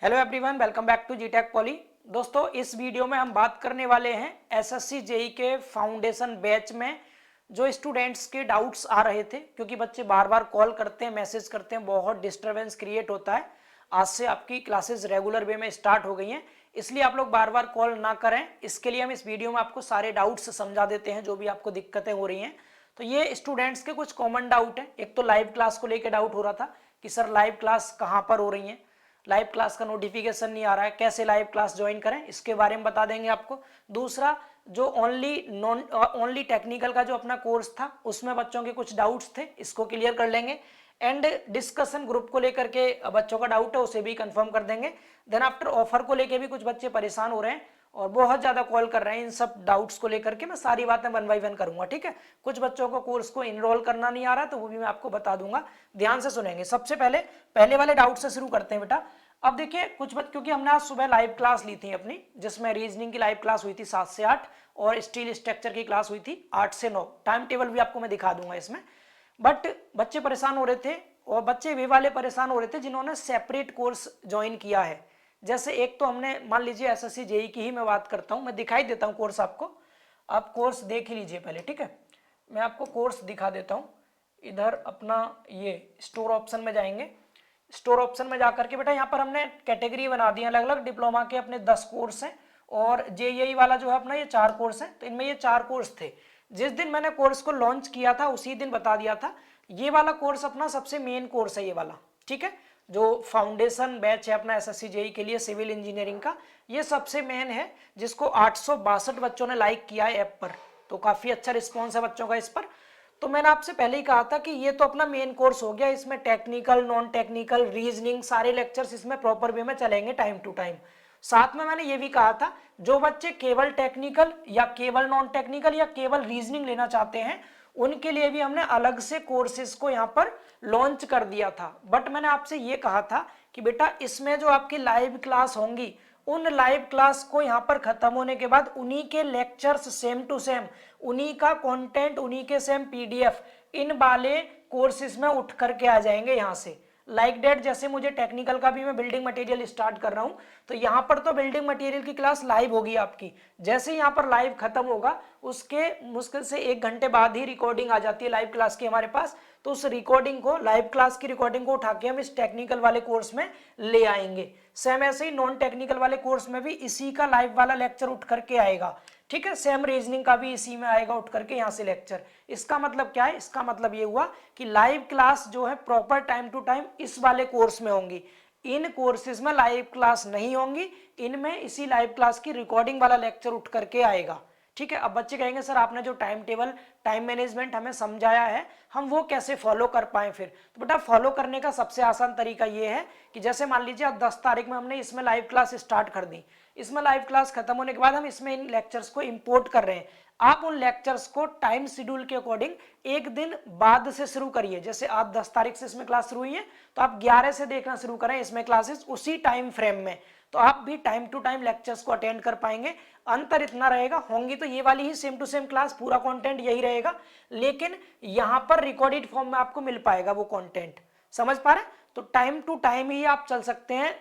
Hello everyone, welcome back to G tech poly. दोस्तों, इस video में हम बात करने वाले हैं एसएससी जेई के फाउंडेशन बैच में जो स्टूडेंट्स के डाउट्स आ रहे थे, क्योंकि बच्चे बार बार कॉल करते हैं, मैसेज करते हैं, बहुत डिस्टरबेंस क्रिएट होता है। आज से आपकी क्लासेस रेगुलर वे में स्टार्ट हो गई हैं, इसलिए आप लोग बार बार कॉल ना करें। इसके लिए हम इस वीडियो में आपको सारे डाउट्स समझा देते हैं जो भी आपको दिक्कतें हो रही हैं। तो ये स्टूडेंट्स के कुछ कॉमन डाउट हैं। एक तो लाइव क्लास को लेकर डाउट हो रहा था कि सर लाइव क्लास कहाँ पर हो रही है, लाइव क्लास का नोटिफिकेशन नहीं आ रहा है, कैसे लाइव क्लास ज्वाइन करें, इसके बारे में बता देंगे आपको। दूसरा, जो ओनली टेक्निकल का जो अपना कोर्स था उसमें बच्चों के कुछ डाउट्स थे, इसको क्लियर कर लेंगे। एंड डिस्कशन ग्रुप को लेकर के बच्चों का डाउट है, उसे भी कंफर्म कर देंगे। देन आफ्टर ऑफर को लेकर भी कुछ बच्चे परेशान हो रहे हैं और बहुत ज्यादा कॉल कर रहे हैं। इन सब डाउट्स को लेकर के मैं सारी बातें वन बाई वन करूंगा, ठीक है। कुछ बच्चों को कोर्स को इनरोल करना नहीं आ रहा, तो वो भी मैं आपको बता दूंगा, ध्यान से सुनेंगे। सबसे पहले वाले डाउट से शुरू करते हैं बेटा। अब देखिए कुछ बच्चे, क्योंकि हमने आज सुबह लाइव क्लास ली थी अपनी, जिसमें रीजनिंग की लाइव क्लास हुई थी 7 से 8 और स्टील स्ट्रक्चर की क्लास हुई थी 8 से 9। टाइम टेबल भी आपको मैं दिखा दूंगा इसमें। बट बच्चे परेशान हो रहे थे, और बच्चे वे वाले परेशान हो रहे थे जिन्होंने सेपरेट कोर्स ज्वाइन किया है। जैसे एक तो हमने, मान लीजिए एसएससी जेई की ही मैं बात करता हूं, मैं दिखाई देता हूं कोर्स आपको। आप कोर्स देख ही लीजिए पहले, ठीक है। मैं आपको कोर्स दिखा देता हूं। इधर अपना ये स्टोर ऑप्शन में जाएंगे। स्टोर ऑप्शन में जाकर के बेटा यहाँ पर हमने कैटेगरी बना दी है अलग अलग। डिप्लोमा के अपने 10 कोर्स हैं और जेईई वाला जो है अपना ये 4 कोर्स हैं। तो इनमें ये 4 कोर्स थे। जिस दिन मैंने कोर्स को लॉन्च किया था उसी दिन बता दिया था, ये वाला कोर्स अपना सबसे मेन कोर्स है, ये वाला, ठीक है। जो फाउंडेशन बैच है अपना एसएससी जेई के लिए सिविल इंजीनियरिंग का, ये सबसे मेन है, जिसको 862 बच्चों ने लाइक किया है ऐप पर। तो काफी अच्छा रिस्पॉन्स है बच्चों का इस पर। तो मैंने आपसे पहले ही कहा था कि ये तो अपना मेन कोर्स हो गया, इसमें टेक्निकल, नॉन टेक्निकल, रीजनिंग, सारे लेक्चर्स इसमें प्रॉपर वे में चलेंगे टाइम टू टाइम। साथ में मैंने ये भी कहा था, जो बच्चे केवल टेक्निकल या केवल नॉन टेक्निकल या केवल रीजनिंग लेना चाहते हैं, उनके लिए भी हमने अलग से कोर्सेज को यहाँ पर लॉन्च कर दिया था। बट मैंने आपसे ये कहा था कि बेटा इसमें जो आपकी लाइव क्लास होंगी, उन लाइव क्लास को यहाँ पर खत्म होने के बाद उन्हीं के लेक्चर्स सेम टू सेम, उन्हीं का कंटेंट, उन्हीं के सेम पीडीएफ इन वाले कोर्सेज में उठ करके आ जाएंगे यहाँ से। लाइक डेट, जैसे मुझे टेक्निकल का भी मैं बिल्डिंग मटेरियल स्टार्ट कर रहा हूँ, तो यहाँ पर तो बिल्डिंग मटेरियल की क्लास लाइव होगी आपकी। जैसे यहाँ पर लाइव खत्म होगा, उसके मुश्किल से 1 घंटे बाद ही रिकॉर्डिंग आ जाती है लाइव क्लास की हमारे पास। तो उस रिकॉर्डिंग को, लाइव क्लास की रिकॉर्डिंग को उठा के हम इस टेक्निकल वाले कोर्स में ले आएंगे। सेम ऐसे ही नॉन टेक्निकल वाले कोर्स में भी इसी का लाइव वाला लेक्चर उठ करके आएगा, ठीक है। सेम रीजनिंग का भी इसी में आएगा उठ करके यहाँ से लेक्चर। इसका मतलब क्या है? इसका मतलब ये हुआ कि लाइव क्लास जो है प्रॉपर टाइम टू टाइम इस वाले कोर्स में होंगी। इन कोर्सेज में लाइव क्लास नहीं होंगी, इनमें इसी लाइव क्लास की रिकॉर्डिंग वाला लेक्चर उठ करके आएगा, ठीक है। अब बच्चे कहेंगे सर आपने जो टाइम टेबल, टाइम मैनेजमेंट हमें समझाया है, हम वो कैसे फॉलो कर पाए फिर? तो बेटा फॉलो करने का सबसे आसान तरीका ये है कि जैसे मान लीजिए अब 10 तारीख में हमने इसमें लाइव क्लास स्टार्ट कर दी, इसमें लाइव क्लास खत्म होने के बाद हम इसमें इन लेक्चर्स को इंपोर्ट कर रहे हैं। आप उन लेक्चर्स को टाइम शेड्यूल के अकॉर्डिंग एक दिन बाद से शुरू करिए। जैसे आप 10 तारीख से इसमें क्लास शुरू हुई है, तो आप 11 से देखना शुरू करें इसमें क्लासेस उसी टाइम फ्रेम में, तो आप भी टाइम टू टाइम लेक्चर्स को अटेंड कर पाएंगे। अंतर इतना रहेगा, होंगी तो ये वाली ही सेम टू सेम क्लास, पूरा कंटेंट यही रहेगा, लेकिन यहां पर रिकॉर्डेड फॉर्म में आपको मिल पाएगा वो कंटेंट। समझ पा रहे हैं? तो टाइम टू टाइम ही आप चल सकते हैं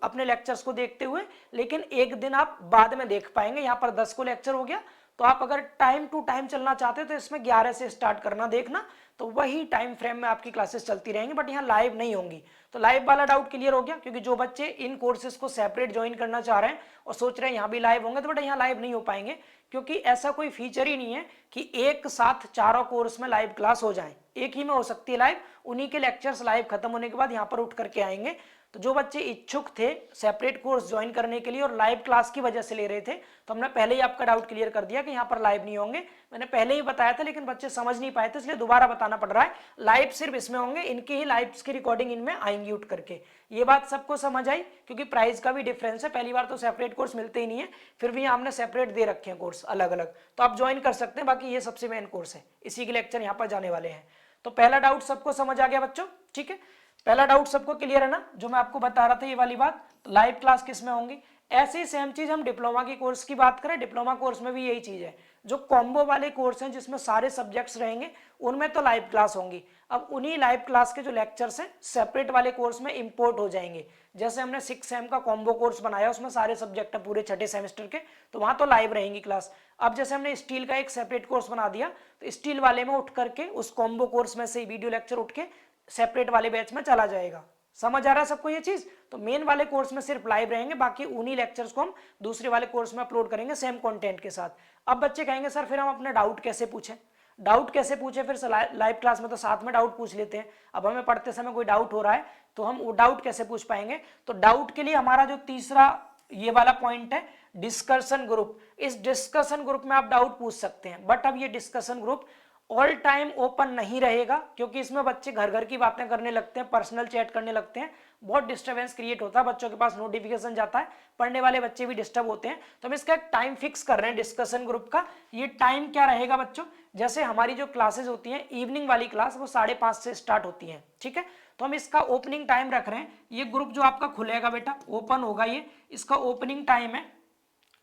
अपने लेक्चर्स को देखते हुए, लेकिन एक दिन आप बाद में देख पाएंगे। यहाँ पर 10 को लेक्चर हो गया, तो आप अगर टाइम टू टाइम चलना चाहते हो तो इसमें 11 से स्टार्ट करना, देखना, तो वही टाइम फ्रेम में आपकी क्लासेस चलती रहेंगी, बट यहाँ लाइव नहीं होंगी। तो लाइव वाला डाउट क्लियर हो गया, क्योंकि जो बच्चे इन कोर्सेज को सेपरेट ज्वाइन करना चाह रहे हैं और सोच रहे हैं यहाँ भी लाइव होंगे, तो बेटा यहाँ लाइव नहीं हो पाएंगे, क्योंकि ऐसा कोई फीचर ही नहीं है कि एक साथ चारों कोर्स में लाइव क्लास हो जाए। एक ही में हो सकती है लाइव, उन्हीं के लेक्चर्स लाइव खत्म होने के बाद यहाँ पर उठ करके आएंगे। तो जो बच्चे इच्छुक थे सेपरेट कोर्स ज्वाइन करने के लिए और लाइव क्लास की वजह से ले रहे थे, तो हमने पहले ही आपका डाउट क्लियर कर दिया कि यहाँ पर लाइव नहीं होंगे। मैंने पहले ही बताया था, लेकिन बच्चे समझ नहीं पाए थे, इसलिए दोबारा बताना पड़ रहा है। लाइव सिर्फ इसमें होंगे, इनकी ही लाइव की रिकॉर्डिंग इनमें आएंगी उठ करके। ये बात सबको समझ आई? क्योंकि प्राइस का भी डिफरेंस है, पहली बार तो सेपरेट कोर्स मिलते ही नहीं है, फिर भी हमने सेपरेट दे रखे हैं कोर्स अलग अलग, तो आप ज्वाइन कर सकते हैं। बाकी ये सबसे मेन कोर्स है, इसी के लेक्चर यहाँ पर जाने वाले हैं। तो पहला डाउट सबको समझ आ गया बच्चों, ठीक है। पहला डाउट सबको क्लियर है ना, जो मैं आपको बता रहा था ये वाली बात। तो लाइव क्लास किस में होंगी? ऐसे ही सेम चीज हम डिप्लोमा की कोर्स की बात करें, डिप्लोमा कोर्स में भी यही चीज है। जो कॉम्बो वाले कोर्स हैं जिसमें सारे सब्जेक्ट्स रहेंगे, उनमें तो लाइव क्लास होंगी। अब उन्हीं लाइव क्लास के जो लेक्चर्स हैं सेपरेट वाले कोर्स में इंपोर्ट हो जाएंगे। जैसे हमने 6 सेम का कॉम्बो कोर्स बनाया, उसमें सारे सब्जेक्ट हैं पूरे छठे सेमेस्टर के, तो वहां तो लाइव रहेंगी क्लास। अब जैसे हमने स्टील का एक सेपरेट कोर्स बना दिया, तो स्टील वाले में उठ करके उस कॉम्बो कोर्स में से वीडियो लेक्चर उठ के सेपरेट वाले बैच में चला जाएगा। समझ आ रहा है सबको ये चीज? तो मेन वाले कोर्स में सिर्फ लाइव रहेंगे, बाकी उन्हीं लेक्चर्स को हम दूसरे वाले कोर्स में अपलोड करेंगे सेम कंटेंट के साथ। अब बच्चे कहेंगे सर फिर हम अपने डाउट कैसे पूछें? डाउट कैसे पूछे? फिर लाइव क्लास में तो साथ में डाउट पूछ लेते हैं। अब हमें पढ़ते समय कोई डाउट हो रहा है तो हम वो डाउट कैसे पूछ पाएंगे? तो डाउट के लिए हमारा जो तीसरा ये वाला पॉइंट है, डिस्कशन ग्रुप। इस डिस्कशन ग्रुप में आप डाउट पूछ सकते हैं, बट अब ये discussion group all time open नहीं रहेगा, क्योंकि इसमें बच्चे घर घर की बातें करने लगते हैं, पर्सनल चैट करने लगते हैं, बहुत डिस्टर्बेंस क्रिएट होता है, बच्चों के पास नोटिफिकेशन जाता है, पढ़ने वाले बच्चे भी डिस्टर्ब होते हैं। तो हम इसका एक टाइम फिक्स कर रहे हैं डिस्कशन ग्रुप का। ये टाइम क्या रहेगा बच्चों? जैसे हमारी जो क्लासेज होती हैं इवनिंग वाली क्लास, वो 5:30 से स्टार्ट होती है, ठीक है? तो हम इसका ओपनिंग टाइम रख रहे हैं। ये ग्रुप जो आपका खुलेगा बेटा, ओपन होगा, ये इसका ओपनिंग टाइम है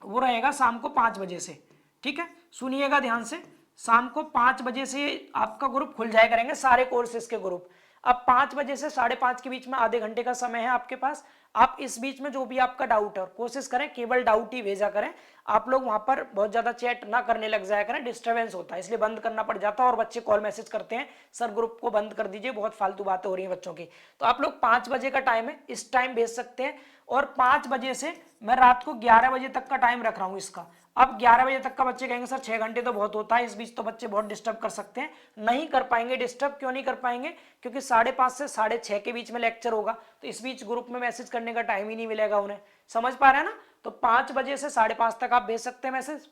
वो रहेगा शाम को 5 बजे से, ठीक है? सुनिएगा ध्यान से, शाम को 5 बजे से आपका ग्रुप खुल जाया करेंगे, सारे कोर्सेज के ग्रुप। अब 5 बजे से 5:30 के बीच में आधे घंटे का समय है आपके पास। आप इस बीच में जो भी आपका डाउट है, कोशिश करें केवल डाउट ही भेजा करें। आप लोग वहां पर बहुत ज्यादा चैट ना करने लग जाया करें, डिस्टर्बेंस होता है, इसलिए बंद करना पड़ जाता है। और बच्चे कॉल मैसेज करते हैं सर ग्रुप को बंद कर दीजिए, बहुत फालतू बातें हो रही हैं बच्चों की। तो आप लोग 5 बजे का टाइम है, इस टाइम भेज सकते हैं। और 5 बजे से मैं रात को 11 बजे तक का टाइम रख रहा हूँ इसका। अब 11 बजे तक का बच्चे कहेंगे सर 6 घंटे तो बहुत होता है, इस बीच तो बच्चे बहुत डिस्टर्ब कर सकते हैं। नहीं कर पाएंगे डिस्टर्ब। क्यों नहीं कर पाएंगे? क्योंकि 5:30 से 6:30 के बीच में लेक्चर होगा, तो इस बीच ग्रुप में मैसेज करने का टाइम ही नहीं मिलेगा उन्हें। समझ पा रहे हैं ना? तो 5 बजे से 5:30 तक आप भेज सकते हैं मैसेज।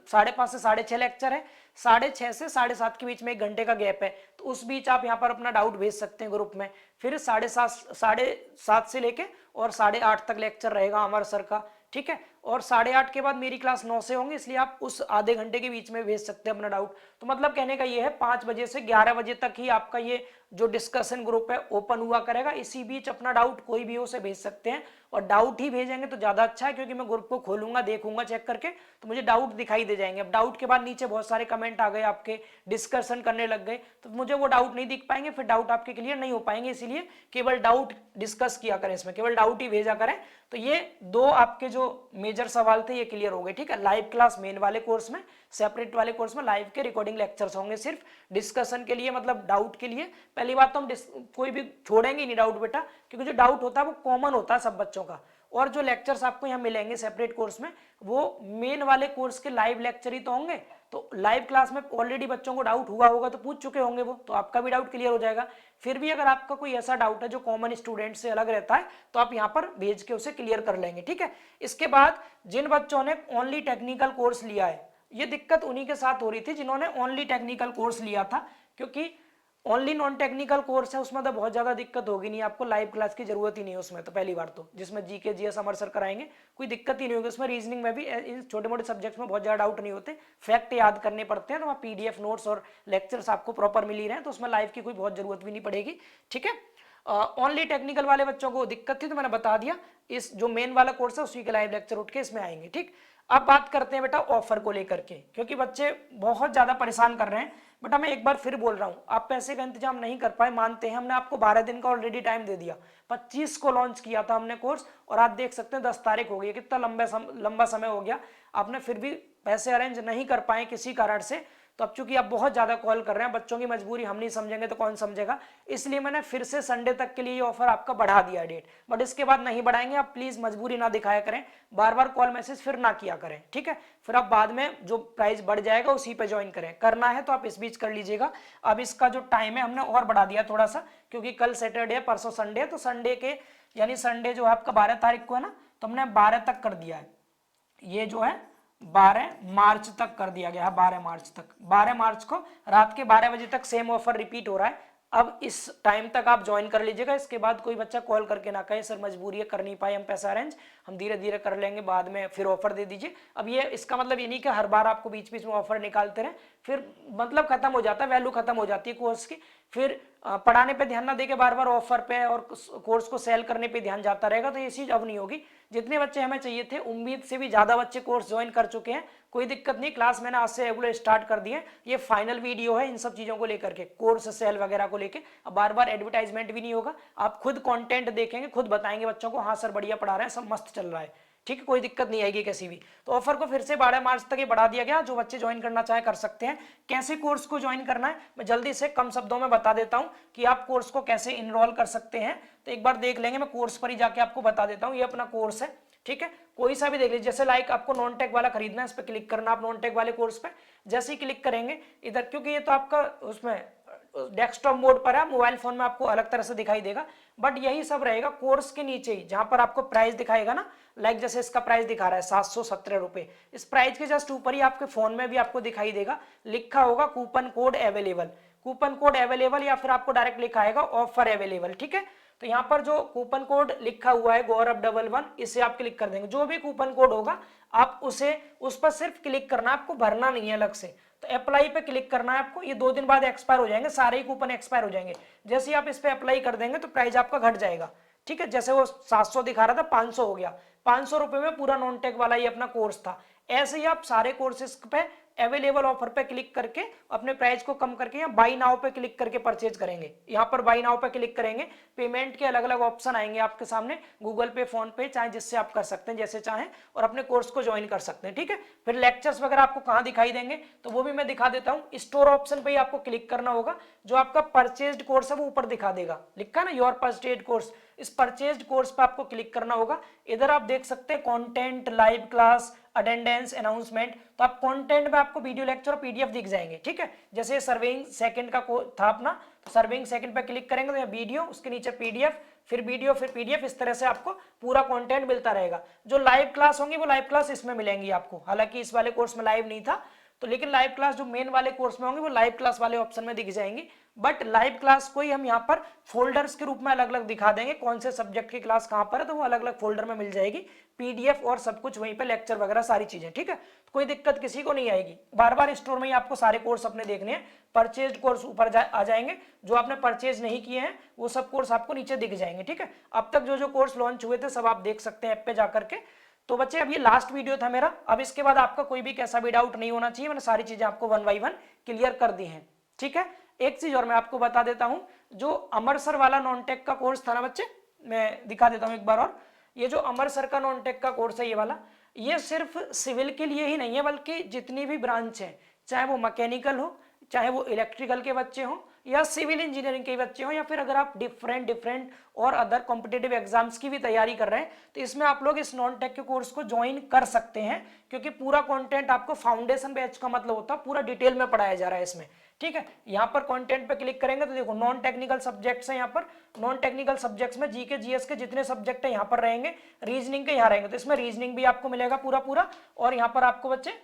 5:30 से 6:30 लेक्चर है, 6:30 से 7:30 के बीच में 1 घंटे का गैप है, तो उस बीच आप यहाँ पर अपना डाउट भेज सकते हैं ग्रुप में। फिर 7:30 से लेके और 8:30 तक लेक्चर रहेगा अमर सर का, ठीक है? और 8:30 के बाद मेरी क्लास 9 से होंगी, इसलिए आप उस आधे घंटे के बीच में भेज सकते हैं अपना डाउट। तो मतलब कहने का ये है 5 बजे से 11 बजे तक ही आपका ये जो डिस्कशन ग्रुप है ओपन हुआ करेगा। इसी बीच अपना डाउट कोई भी हो उसे भेज सकते हैं, और डाउट ही भेजेंगे तो ज्यादा अच्छा है, क्योंकि मैं ग्रुप को खोलूंगा, देखूंगा चेक करके, तो मुझे डाउट दिखाई दे जाएंगे। अब डाउट के बाद नीचे बहुत सारे कमेंट आ गए आपके, डिस्कशन करने लग गए, तो मुझे वो डाउट नहीं दिख पाएंगे, फिर डाउट आपके क्लियर नहीं हो पाएंगे। इसीलिए केवल डाउट डिस्कस किया करें, इसमें केवल डाउट ही भेजा करें। तो ये 2 आपके जो मेजर सवाल थे ये क्लियर हो गए, ठीक है? लाइव क्लास मेन वाले कोर्स में, सेपरेट वाले कोर्स में लाइव के रिकॉर्डिंग लेक्चर्स होंगे सिर्फ डिस्कशन के लिए, मतलब डाउट के लिए। पहली बात तो हम कोई भी छोड़ेंगे नहीं डाउट बेटा, क्योंकि जो डाउट होता है वो कॉमन होता है सब बच्चों का। और जो लेक्चर्स आपको यहाँ मिलेंगे सेपरेट कोर्स में, वो मेन वाले कोर्स के लाइव लेक्चर ही तो होंगे। तो लाइव क्लास में ऑलरेडी बच्चों को डाउट हुआ होगा, तो पूछ चुके होंगे वो, तो आपका भी डाउट क्लियर हो जाएगा। फिर भी अगर आपका कोई ऐसा डाउट है जो कॉमन स्टूडेंट से अलग रहता है, तो आप यहाँ पर भेज के उसे क्लियर कर लेंगे, ठीक है? इसके बाद जिन बच्चों ने ओनली टेक्निकल कोर्स लिया है, ये दिक्कत उन्हीं के साथ हो रही थी जिन्होंने ओनली टेक्निकल कोर्स लिया था, क्योंकि ओनली नॉन टेक्निकल कोर्स है उसमें तो बहुत ज्यादा दिक्कत होगी नहीं, आपको लाइव क्लास की जरूरत ही नहीं है उसमें। तो पहली बार तो जिसमें जीके जीएस अमर सर कराएंगे, कोई दिक्कत ही नहीं होगी उसमें। रीजनिंग में भी इन छोटे मोटे सब्जेक्ट्स में बहुत ज्यादा डाउट नहीं होते, फैक्ट याद करने पड़ते हैं, तो वहाँ पीडीएफ नोट्स और लेक्चर्स आपको प्रॉपर मिल ही रहे हैं, तो उसमें लाइव की कोई बहुत जरूरत भी नहीं पड़ेगी, ठीक है? ओनली टेक्निकल वाले बच्चों को दिक्कत थी तो मैंने बता दिया, इस जो मेन वाला कोर्स है उसी के लाइव लेक्चर उठ के इसमें आएंगे, ठीक? अब बात करते हैं बेटा ऑफर को लेकर के, क्योंकि बच्चे बहुत ज्यादा परेशान कर रहे हैं। बेटा मैं एक बार फिर बोल रहा हूँ, आप पैसे का इंतजाम नहीं कर पाए, मानते हैं, हमने आपको 12 दिन का ऑलरेडी टाइम दे दिया। 25 को लॉन्च किया था हमने कोर्स, और आप देख सकते हैं 10 तारीख हो गई, कितना लंबा समय हो गया, आपने फिर भी पैसे अरेंज नहीं कर पाए किसी कारण से। तो अब चूंकि आप बहुत ज्यादा कॉल कर रहे हैं, बच्चों की मजबूरी हम नहीं समझेंगे तो कौन समझेगा, इसलिए मैंने फिर से संडे तक के लिए ये ऑफर आपका बढ़ा दिया डेट, बट इसके बाद नहीं बढ़ाएंगे। आप प्लीज मजबूरी ना दिखाया करें, बार बार कॉल मैसेज फिर ना किया करें, ठीक है? फिर आप बाद में जो प्राइस बढ़ जाएगा उसी पे ज्वाइन करें, करना है तो आप इस बीच कर लीजिएगा। अब इसका जो टाइम है हमने और बढ़ा दिया थोड़ा सा, क्योंकि कल सैटरडे है, परसों संडे है, तो संडे के यानी संडे जो है आपका 12 तारीख को है ना, तो हमने 12 तक कर दिया है। ये जो है 12 मार्च तक कर दिया गया है, 12 मार्च तक। 12 मार्च को रात के 12 बजे तक सेम ऑफर रिपीट हो रहा है। अब इस टाइम तक आप ज्वाइन कर लीजिएगा, इसके बाद कोई बच्चा कॉल करके ना कहे सर मजबूरी है कर नहीं पाए हम पैसा अरेंज, हम धीरे धीरे कर लेंगे बाद में, फिर ऑफर दे दीजिए। अब ये इसका मतलब ये नहीं कि हर बार आपको बीच बीच में ऑफर निकालते रहे, फिर मतलब खत्म हो जाता है, वैल्यू खत्म हो जाती है कोर्स की, फिर पढ़ाने पे ध्यान ना देके बार बार ऑफर पे और कोर्स को सेल करने पे ध्यान जाता रहेगा, तो ये चीज अब नहीं होगी। जितने बच्चे हमें चाहिए थे उम्मीद से भी ज्यादा बच्चे कोर्स ज्वाइन कर चुके हैं, कोई दिक्कत नहीं, क्लास मैंने आज से रेगुलर स्टार्ट कर दी है। ये फाइनल वीडियो है इन सब चीजों को लेकर के, कोर्स सेल वगैरह को लेकर। अब बार बार एडवर्टाइजमेंट भी नहीं होगा, आप खुद कंटेंट देखेंगे, खुद बताएंगे बच्चों को हाँ सर बढ़िया पढ़ा रहे हैं, सब मस्त चल रहा है, ठीक है, कोई दिक्कत नहीं आएगी किसी भी। तो ऑफर को फिर से 12 मार्च तक ही बढ़ा दिया गया, जो बच्चे ज्वाइन करना चाहे कर सकते हैं। कैसे कोर्स को ज्वाइन करना है मैं जल्दी से कम शब्दों में बता देता हूं कि आप कोर्स को कैसे इनरोल कर सकते हैं। तो एक बार देख लेंगे, मैं कोर्स पर ही जाके आपको बता देता हूं। ये अपना कोर्स है, ठीक है, कोई सा भी देख लीजिए। जैसे लाइक आपको नॉन टेक वाला खरीदना है, इस पर क्लिक करना, आप नॉन टेक वाले कोर्स पे जैसे ही क्लिक करेंगे इधर, क्योंकि ये तो आपका उसमें डेस्कटॉप मोड पर है, मोबाइल फोन में आपको अलग तरह से दिखाई देगा, बट यही सब रहेगा कोर्स के नीचे ही, जहां पर आपको प्राइस दिखाएगा ना, लाइक जैसे इसका प्राइस दिखा रहा है 717 रुपए, इस प्राइस के जस्ट ऊपर ही आपके फोन में भी आपको दिखाई देगा, लिखा होगा coupon code available, coupon code available, या फिर आपको डायरेक्ट लिखा आएगा ऑफर अवेलेबल, ठीक है। तो यहाँ पर जो कूपन कोड लिखा हुआ है गौरव 11, इसे आप क्लिक कर देंगे। जो भी कूपन कोड होगा आप उसे उस पर सिर्फ क्लिक करना, आपको भरना नहीं है अलग से। तो अप्लाई पे क्लिक करना है आपको, ये 2 दिन बाद एक्सपायर हो जाएंगे, सारे ही कूपन एक्सपायर हो जाएंगे। जैसे ही आप इस पे अप्लाई कर देंगे तो प्राइस आपका घट जाएगा, ठीक है। जैसे वो 700 दिखा रहा था 500 हो गया, 500 रुपए में पूरा नॉन टेक वाला ये अपना कोर्स था। ऐसे ही आप सारे कोर्सेज पे अवेलेबल ऑफर पे क्लिक करके अपने प्राइस को कम करके यहाँ बाई नाउ पे क्लिक करके परचेज करेंगे। यहाँ पर बाई नाउ पे क्लिक करेंगे, पेमेंट के अलग अलग ऑप्शन आएंगे आपके सामने, गूगल पे, फोन पे, चाहे जिससे आप कर सकते हैं, जैसे चाहें, और अपने कोर्स को ज्वाइन कर सकते हैं, ठीक है। फिर लेक्चर्स वगैरह आपको कहाँ दिखाई देंगे तो वो भी मैं दिखा देता हूँ। स्टोर ऑप्शन पे ही आपको क्लिक करना होगा, जो आपका परचेज्ड कोर्स है वो ऊपर दिखा देगा, लिखा है ना योर परचेज्ड कोर्स, इस परचेज्ड कोर्स पे आपको क्लिक करना होगा। इधर आप देख सकते हैं content, live class, attendance, announcement, तो आप कंटेंट में आपको वीडियो लेक्चर और पीडीएफ दिख जाएंगे, ठीक है। जैसे सर्विंग सेकंड का था अपना, तो सर्विंग सेकंड पे क्लिक करेंगे तो वीडियो, उसके नीचे पीडीएफ, फिर वीडियो, फिर पीडीएफ, इस तरह से आपको पूरा कंटेंट मिलता रहेगा। जो लाइव क्लास होंगी वो लाइव क्लास इसमें मिलेंगी आपको, हालांकि इस वाले कोर्स में लाइव नहीं था, तो लेकिन लाइव क्लास जो मेन वाले कोर्स में होंगे वो लाइव क्लास वाले ऑप्शन में दिख जाएंगी। बट लाइव क्लास को ही हम यहाँ पर फोल्डर्स के रूप में अलग अलग दिखा देंगे, कौन से सब्जेक्ट की क्लास कहाँ पर है, तो वो अलग अलग फोल्डर में मिल जाएगी, पीडीएफ और सब कुछ वहीं पे, लेक्चर वगैरह सारी चीजें, ठीक है। तो कोई दिक्कत किसी को नहीं आएगी, बार बार स्टोर में ही आपको सारे कोर्स अपने देखने हैं। परचेज कोर्स ऊपर आ जाएंगे, जो आपने परचेज नहीं किए हैं वो सब कोर्स आपको नीचे दिख जाएंगे, ठीक है। अब तक जो जो कोर्स लॉन्च हुए थे सब आप देख सकते हैं ऐप पे जाकर के। तो बच्चे अब ये लास्ट वीडियो था मेरा, अब इसके बाद आपका कोई भी कैसा भी डाउट नहीं होना चाहिए, मैंने सारी चीजें आपको 1 बाय 1 क्लियर कर दी हैं, ठीक है। एक चीज और मैं आपको बता देता हूं, जो अमर सर वाला नॉन टेक का कोर्स था ना बच्चे, मैं दिखा देता हूं एक बार और। ये जो अमर सर का नॉन टेक का कोर्स है ये वाला, ये सिर्फ सिविल के लिए ही नहीं है, बल्कि जितनी भी ब्रांच है, चाहे वो मैकेनिकल हो, चाहे वो इलेक्ट्रिकल के बच्चे हों, या सिविल इंजीनियरिंग के बच्चे हों, या फिर अगर आप डिफरेंट और अदर कॉम्पिटिटिव एग्जाम्स की भी तैयारी कर रहे हैं, तो इसमें आप लोग इस नॉन टेक के कोर्स को ज्वाइन कर सकते हैं, क्योंकि पूरा कंटेंट आपको फाउंडेशन बैच का मतलब होता है पूरा डिटेल में पढ़ाया जा रहा है इसमें, ठीक है। यहाँ पर कंटेंट पे क्लिक करेंगे तो देखो नॉन टेक्निकल सब्जेक्ट्स हैं, यहाँ पर नॉन टेक्निकल सब्जेक्ट्स में जीके जीएस के जितने सब्जेक्ट है यहाँ पर रहेंगे, रीजनिंग के यहाँ रहेंगे, तो इसमें रीजनिंग भी आपको मिलेगा पूरा, और यहाँ पर आपको बच्चे,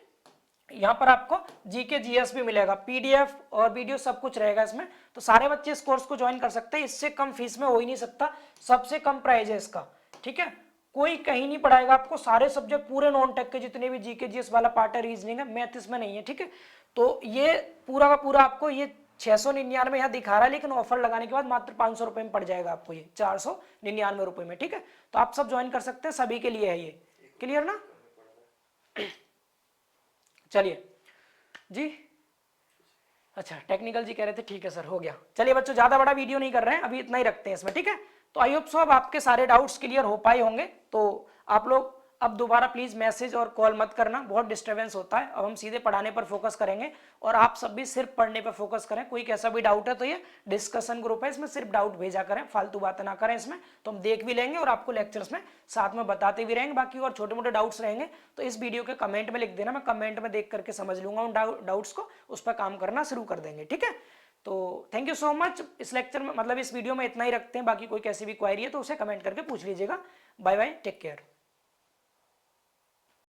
यहाँ पर आपको जीके जीएस भी मिलेगा, पीडीएफ और वीडियो सब कुछ रहेगा इसमें। तो सारे बच्चे इस कोर्स को ज्वाइन कर सकते हैं, इससे कम फीस में हो ही नहीं सकता, सबसे कम प्राइस है इसका, ठीक है। कोई कहीं नहीं पढ़ाएगा आपको, सारे सब्जेक्ट पूरे नॉन टेक के जितने भी जीके जीएस वाला पार्ट है, रीजनिंग है, मैथ इसमें नहीं है, ठीक है। तो ये पूरा का पूरा आपको ये 699 यहाँ दिखा रहा है, लेकिन ऑफर लगाने के बाद मात्र 500 रुपए में पड़ जाएगा आपको ये 499 रुपए में, ठीक है। तो आप सब ज्वाइन कर सकते हैं, सभी के लिए है ये, क्लियर ना। चलिए जी, अच्छा टेक्निकल जी कह रहे थे, ठीक है सर हो गया। चलिए बच्चों ज्यादा बड़ा वीडियो नहीं कर रहे हैं, अभी इतना ही रखते हैं इसमें, ठीक है। तो आई होप सो अब आपके सारे डाउट्स क्लियर हो पाए होंगे। तो आप लोग अब दोबारा प्लीज मैसेज और कॉल मत करना, बहुत डिस्टर्बेंस होता है। अब हम सीधे पढ़ाने पर फोकस करेंगे, और आप सब भी सिर्फ पढ़ने पर फोकस करें। कोई कैसा भी डाउट है तो ये डिस्कशन ग्रुप है, इसमें सिर्फ डाउट भेजा करें, फालतू बातें ना करें इसमें, तो हम देख भी लेंगे और आपको लेक्चर्स में साथ में बताते भी रहेंगे। बाकी और छोटे मोटे डाउट्स रहेंगे तो इस वीडियो के कमेंट में लिख देना, मैं कमेंट में देख करके समझ लूंगा उन डाउट्स को, उस पर काम करना शुरू कर देंगे, ठीक है। तो थैंक यू सो मच। इस लेक्चर में मतलब इस वीडियो में इतना ही रखते हैं, बाकी कोई कैसी भी क्वायरी है तो उसे कमेंट करके पूछ लीजिएगा। Bye bye, take care.